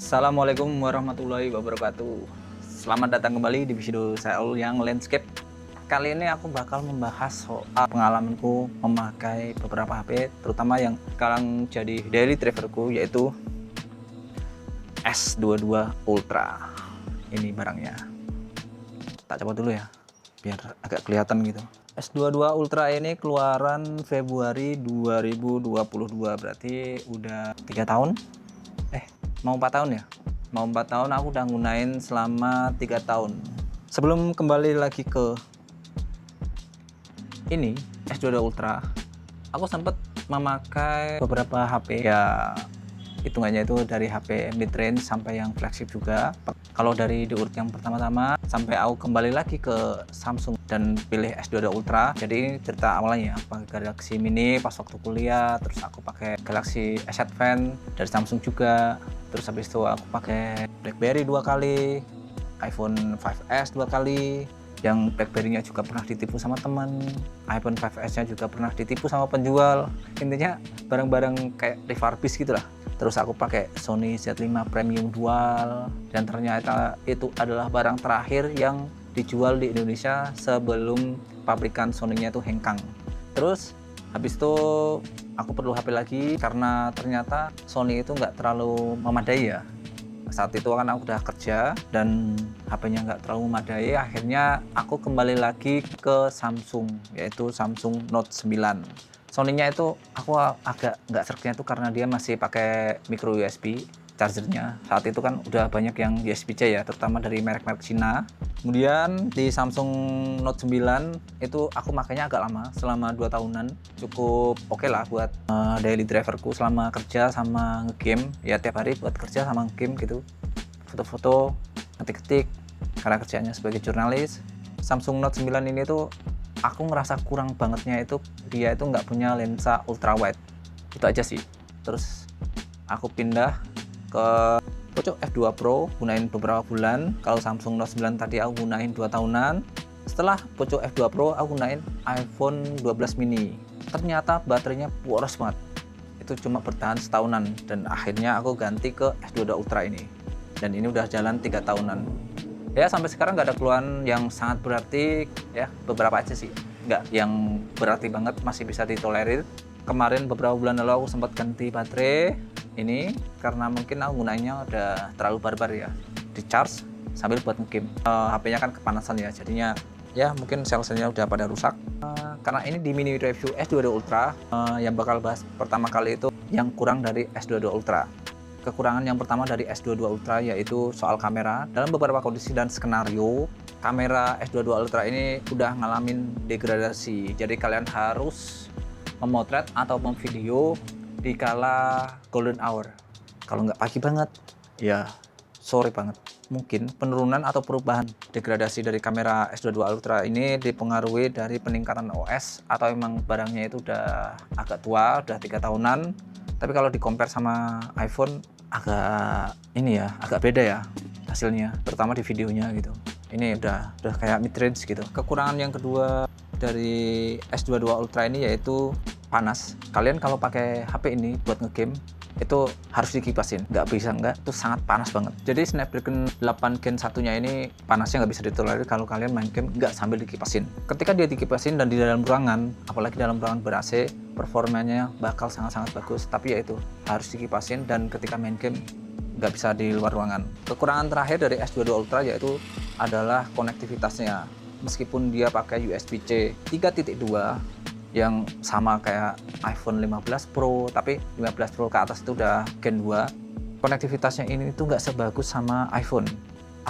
Assalamualaikum warahmatullahi wabarakatuh. Selamat datang kembali di video saya yang landscape. Kali ini aku bakal membahas soal pengalamanku memakai beberapa HP, terutama yang sekarang jadi daily driverku, yaitu S22 Ultra. Ini barangnya. Tak coba dulu ya, biar agak kelihatan gitu. S22 Ultra ini keluaran Februari 2022, berarti udah 3 tahun. Mau 4 tahun ya? Mau 4 tahun, aku udah gunain selama 3 tahun. Sebelum kembali lagi ke ini, S22 Ultra, aku sempat memakai beberapa HP ya, hitungannya itu dari HP mid range sampai yang flagship juga. Kalau dari diurut yang pertama-tama sampai aku kembali lagi ke Samsung dan pilih S22 Ultra. Jadi ini cerita awalnya ya, pakai Galaxy Mini pas waktu kuliah, terus aku pakai Galaxy S Advance dari Samsung juga. Terus habis itu aku pakai BlackBerry 2 kali, iPhone 5S 2 kali, yang BlackBerry-nya juga pernah ditipu sama teman, iPhone 5S-nya juga pernah ditipu sama penjual. Intinya barang-barang kayak refurbish gitu lah. Terus aku pakai Sony Z5 Premium Dual, dan ternyata itu adalah barang terakhir yang dijual di Indonesia sebelum pabrikan Sony-nya itu hengkang. Terus habis itu aku perlu HP lagi karena ternyata Sony itu nggak terlalu memadai ya. Saat itu kan aku udah kerja dan HP-nya nggak terlalu memadai. Akhirnya aku kembali lagi ke Samsung, yaitu Samsung Note 9. Sony-nya itu aku agak nggak seretnya itu karena dia masih pakai micro USB chargernya. Saat itu kan udah banyak yang USB-C ya, terutama dari merek-merek Cina. Kemudian di Samsung Note 9 itu aku makainya agak lama, selama 2 tahunan. Cukup oke lah buat daily driverku selama kerja sama ngegame. Ya tiap hari buat kerja sama ngegame gitu. Foto-foto, ngetik-ngetik, karena kerjanya sebagai jurnalis. Samsung Note 9 ini tuh aku ngerasa kurang bangetnya itu dia itu nggak punya lensa ultra wide. Itu aja sih. Terus aku pindah ke Poco F2 Pro, gunain beberapa bulan. Kalau Samsung Note 9 tadi aku gunain 2 tahunan. Setelah Poco F2 Pro aku gunain iPhone 12 mini. Ternyata baterainya boros banget. Itu cuma bertahan setahunan dan akhirnya aku ganti ke S22 Ultra ini. Dan ini udah jalan 3 tahunan. Ya sampai sekarang nggak ada keluhan yang sangat berarti ya, beberapa aja sih. Nggak yang berarti banget, masih bisa ditolerir. Kemarin beberapa bulan lalu aku sempat ganti baterai ini karena mungkin aku gunanya udah terlalu barbar ya, di charge sambil buat ngegame. HP-nya kan kepanasan ya, jadinya ya mungkin sel-selnya udah pada rusak. Karena ini di mini review S22 Ultra, yang bakal bahas pertama kali itu yang kurang dari S22 Ultra. Kekurangan yang pertama dari S22 Ultra yaitu soal kamera. Dalam beberapa kondisi dan skenario, kamera S22 Ultra ini udah ngalamin degradasi. Jadi kalian harus memotret atau memvideo di kala golden hour. Kalau nggak pagi banget, ya sore banget. Mungkin penurunan atau perubahan degradasi dari kamera S22 Ultra ini dipengaruhi dari peningkatan OS atau emang barangnya itu udah agak tua, udah 3 tahunan. Tapi kalau di compare sama iPhone agak ini ya, agak beda ya hasilnya, terutama di videonya gitu. Ini udah kayak mid range gitu. Kekurangan yang kedua dari S22 Ultra ini yaitu panas. Kalian kalau pakai HP ini buat ngegame itu harus dikipasin, nggak bisa nggak, itu sangat panas banget. Jadi Snapdragon 8 Gen 1-nya ini panasnya nggak bisa ditolerir kalau kalian main game nggak sambil dikipasin. Ketika dia dikipasin dan di dalam ruangan, apalagi dalam ruangan ber-AC, performanya bakal sangat-sangat bagus. Tapi ya itu harus dikipasin, dan ketika main game nggak bisa di luar ruangan. Kekurangan terakhir dari S22 Ultra yaitu adalah konektivitasnya. Meskipun dia pakai USB-C 3.2 yang sama kayak iPhone 15 Pro, tapi 15 Pro ke atas itu udah Gen 2. Konektivitasnya ini tuh nggak sebagus sama iPhone.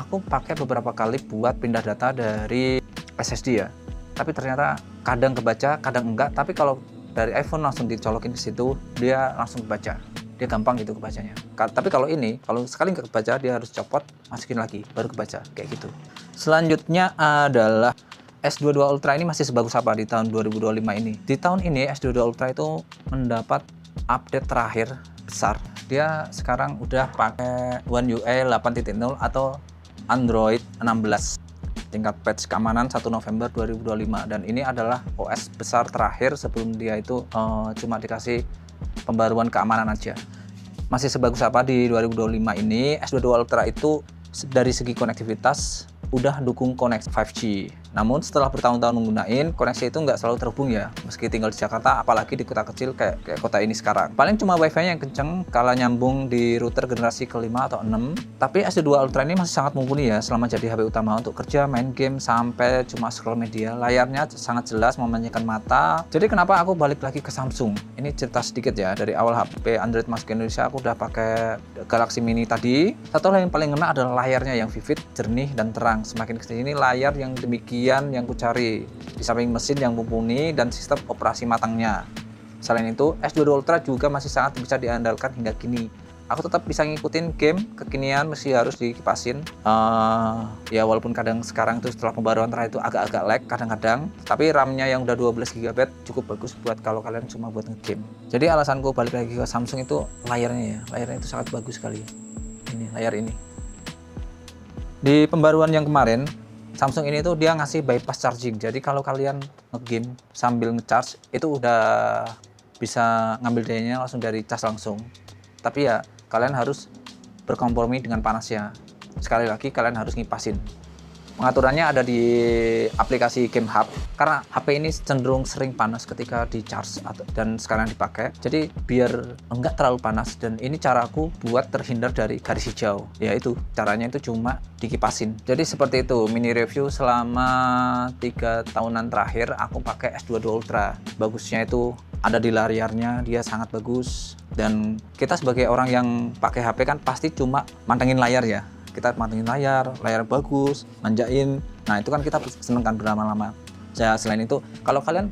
Aku pakai beberapa kali buat pindah data dari SSD ya, tapi ternyata kadang kebaca, kadang enggak. Tapi kalau dari iPhone langsung dicolokin ke situ, dia langsung kebaca. Dia gampang gitu kebacanya. Tapi kalau ini, kalau sekali nggak kebaca, dia harus copot, masukin lagi, baru kebaca, kayak gitu. Selanjutnya adalah S22 Ultra ini masih sebagus apa di tahun 2025 ini? Di tahun ini S22 Ultra itu mendapat update terakhir besar. Dia sekarang udah pakai One UI 8.0 atau Android 16. Tingkat patch keamanan 1 November 2025, dan ini adalah OS besar terakhir sebelum dia itu cuma dikasih pembaruan keamanan aja. masih sebagus apa di 2025 ini. S22 Ultra itu dari segi konektivitas udah dukung koneksi 5G. Namun setelah bertahun-tahun menggunain, koneksi itu nggak selalu terhubung ya. Meski tinggal di Jakarta, apalagi di kota kecil kayak kota ini sekarang. Paling cuma wifi-nya yang kenceng kalau nyambung di router generasi kelima atau 6. Tapi S22 Ultra ini masih sangat mumpuni ya selama jadi HP utama untuk kerja, main game, sampai cuma scroll media. Layarnya sangat jelas, memanjakan mata. Jadi kenapa aku balik lagi ke Samsung? Ini cerita sedikit ya, dari awal HP Android masuk ke Indonesia, aku udah pakai Galaxy Mini tadi. Satu hal yang paling ngena adalah layarnya yang vivid, jernih, dan terang. Semakin kesini layar yang demikian yang ku cari, di samping mesin yang mumpuni dan sistem operasi matangnya. Selain itu, S22 Ultra juga masih sangat bisa diandalkan hingga kini. Aku tetap bisa ngikutin game kekinian meski harus dikipasin. Ya walaupun kadang sekarang itu setelah pembaruan terakhir itu agak-agak lag kadang-kadang, tapi RAM-nya yang udah 12 GB cukup bagus buat kalau kalian cuma buat ngegame. Jadi alasanku balik lagi ke Samsung itu layarnya ya. Layarnya itu sangat bagus sekali. Ini layar ini. Di pembaruan yang kemarin, Samsung ini tuh dia ngasih bypass charging. Jadi kalau kalian ngegame sambil ngecharge itu udah bisa ngambil dayanya langsung dari cas langsung. Tapi ya kalian harus berkompromi dengan panasnya. Sekali lagi kalian harus ngipasin. Pengaturannya ada di aplikasi Game Hub, karena HP ini cenderung sering panas ketika di charge dan sekarang dipakai. Jadi biar enggak terlalu panas, dan ini caraku buat terhindar dari garis hijau. Yaitu caranya itu cuma dikipasin. Jadi seperti itu mini review selama 3 tahunan terakhir aku pakai S22 Ultra. Bagusnya itu ada di layarnya, dia sangat bagus. Dan kita sebagai orang yang pakai HP kan pasti cuma mantengin layar ya. Kita mantengin layar bagus, manjain. Nah itu kan kita seneng kan berlama-lama. Ya, selain itu, kalau kalian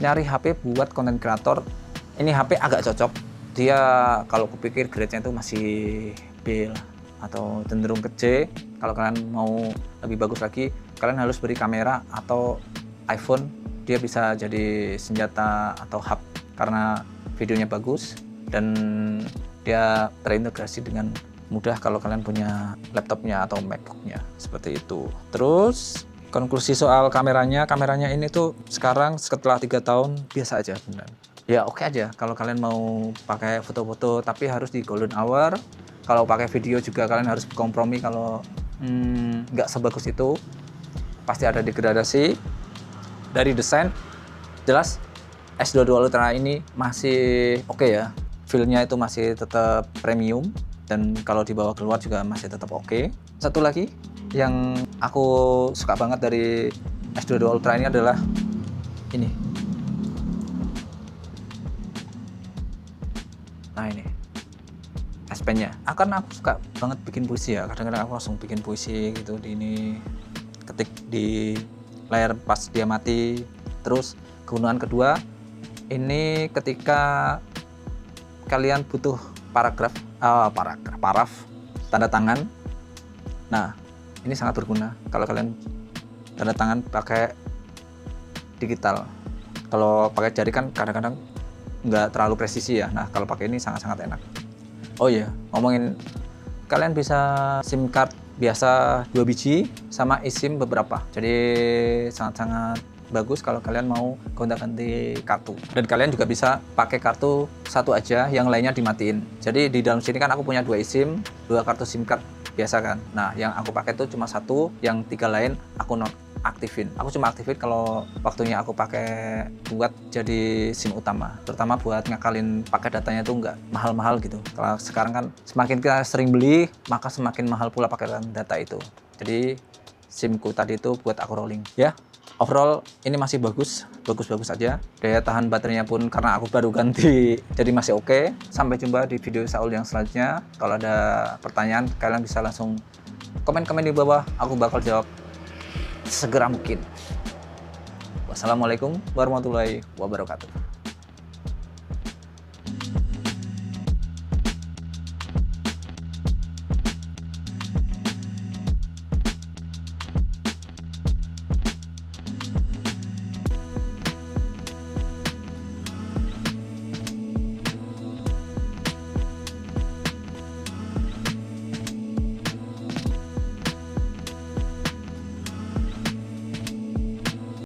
nyari HP buat konten kreator, ini HP agak cocok. Dia kalau kupikir grade-nya itu masih B lah, atau cenderung ke C. Kalau kalian mau lebih bagus lagi, kalian harus beri kamera atau iPhone. Dia bisa jadi senjata atau hub karena videonya bagus dan dia terintegrasi dengan mudah kalau kalian punya laptopnya atau MacBooknya, seperti itu. Terus konklusi soal kameranya ini tuh sekarang setelah 3 tahun biasa aja beneran. Ya oke aja kalau kalian mau pakai foto-foto, tapi harus di golden hour. Kalau pakai video juga kalian harus kompromi. Kalau nggak sebagus itu, pasti ada degradasi. Dari desain jelas S22 Ultra ini masih oke ya, feel-nya itu masih tetap premium. Dan kalau dibawa keluar juga masih tetap oke. Satu lagi yang aku suka banget dari S22 Ultra ini adalah ini. Nah ini S Pen-nya. Aku suka banget bikin puisi ya. Kadang-kadang aku langsung bikin puisi gitu di ini, ketik di layar pas dia mati. Terus kegunaan kedua, ini ketika kalian butuh paraf, tanda tangan. Nah, ini sangat berguna kalau kalian tanda tangan pakai digital. Kalau pakai jari kan kadang-kadang nggak terlalu presisi ya. Nah, kalau pakai ini sangat-sangat enak. Oh iya, ngomongin, kalian bisa SIM card biasa 2 biji sama eSIM beberapa. Jadi sangat-sangat bagus kalau kalian mau gonta-ganti kartu. Dan kalian juga bisa pakai kartu satu aja, yang lainnya dimatiin. Jadi di dalam sini kan aku punya 2 eSIM, 2 kartu SIM card biasa kan. Nah, yang aku pakai itu cuma 1, yang 3 lain aku aktifin. Aku cuma aktifin kalau waktunya aku pakai buat jadi SIM utama. Terutama buat ngakalin pakai datanya tuh nggak mahal-mahal gitu. Kalau sekarang kan semakin kita sering beli, maka semakin mahal pula pakaian data itu. Jadi SIM-ku tadi itu buat aku rolling ya. Overall ini masih bagus aja. Daya tahan baterainya pun karena aku baru ganti jadi masih oke. Sampai jumpa di video Saul yang selanjutnya. Kalau ada pertanyaan kalian bisa langsung komen-komen di bawah, aku bakal jawab segera mungkin. Wassalamualaikum warahmatullahi wabarakatuh.